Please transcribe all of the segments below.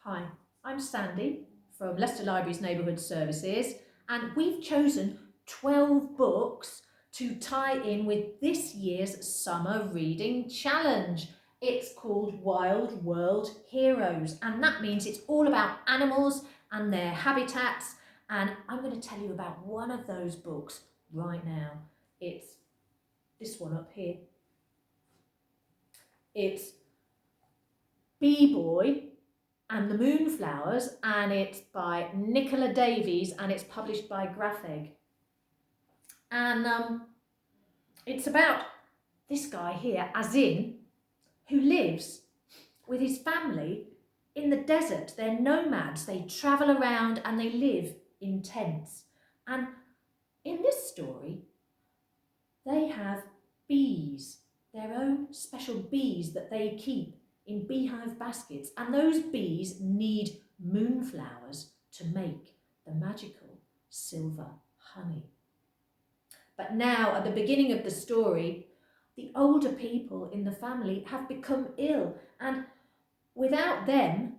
Hi, I'm Sandy from Leicester Library's Neighbourhood Services, and we've chosen 12 books to tie in with this year's summer reading challenge. It's called Wild World Heroes, and that means it's all about animals and their habitats, and I'm going to tell you about one of those books right now. It's this one up here. It's B-Boy and the Moonflowers, and it's by Nicola Davies, and it's published by Graphic. And it's about this guy here, Azin, who lives with his family in the desert. They're nomads. They travel around and they live in tents. And in this story, they have bees, their own special bees that they keep in beehive baskets, and those bees need moonflowers to make the magical silver honey. But now, at the beginning of the story, the older people in the family have become ill, and without them,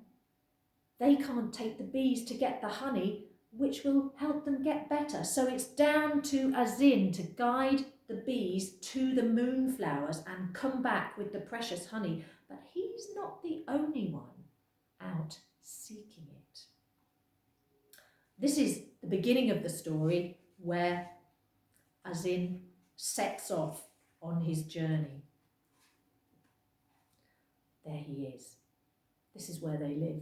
they can't take the bees to get the honey, which will help them get better. So it's down to Azin to guide the bees to the moonflowers and come back with the precious honey. But he's not the only one out seeking it. This is the beginning of the story where Azin sets off on his journey. There he is. This is where they live.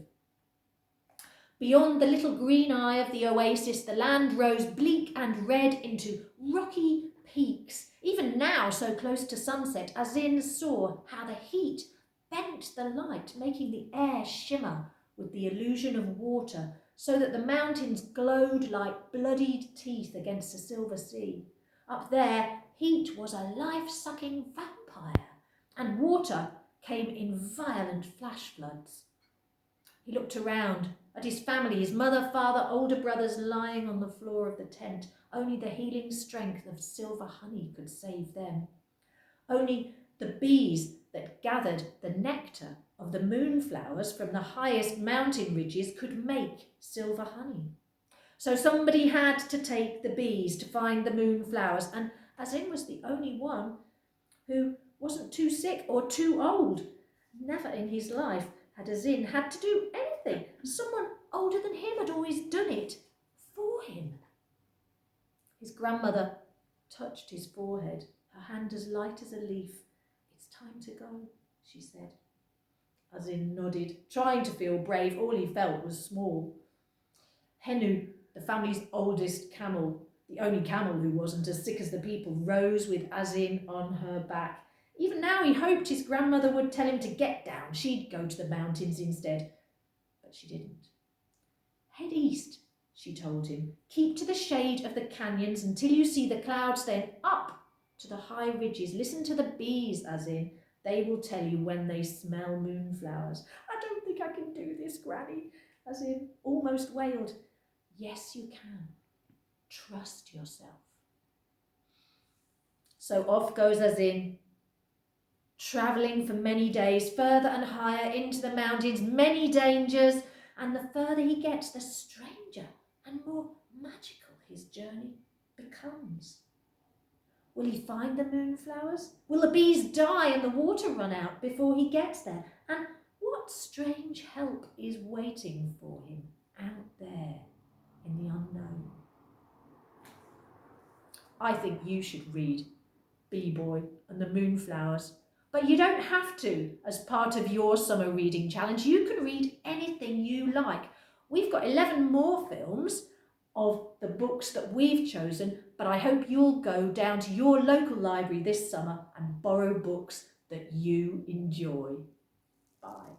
Beyond the little green eye of the oasis, the land rose bleak and red into rocky peaks. Even now, so close to sunset, Azin saw how the heat bent the light, making the air shimmer with the illusion of water, so that the mountains glowed like bloodied teeth against the silver sea. Up there, heat was a life-sucking vampire, and water came in violent flash floods. He looked around at his family, his mother, father, older brothers lying on the floor of the tent. Only the healing strength of silver honey could save them. Only the bees that gathered the nectar of the moonflowers from the highest mountain ridges could make silver honey. So somebody had to take the bees to find the moonflowers, and Azin was the only one who wasn't too sick or too old. Never in his life had Azin had to do anything. Someone older than him had always done it for him. His grandmother touched his forehead, her hand as light as a leaf. "It's time to go," she said. Azin nodded, trying to feel brave. All he felt was small. Henu, the family's oldest camel, the only camel who wasn't as sick as the people, rose with Azin on her back. Even now he hoped his grandmother would tell him to get down. She'd go to the mountains instead. But she didn't. "Head east," she told him. "Keep to the shade of the canyons until you see the clouds, then up to the high ridges. Listen to the bees, Azin. They will tell you when they smell moonflowers." "I don't think I can do this, Granny," Azin almost wailed. "Yes, you can. Trust yourself." So off goes Azin, travelling for many days, further and higher into the mountains, many dangers, and the further he gets, the stranger and more magical his journey becomes. Will he find the moonflowers? Will the bees die and the water run out before he gets there? And what strange help is waiting for him out there in the unknown? I think you should read B-Boy and the Moonflowers, but you don't have to as part of your summer reading challenge. You can read anything you like. We've got 11 more films of the books that we've chosen, but I hope you'll go down to your local library this summer and borrow books that you enjoy. Bye.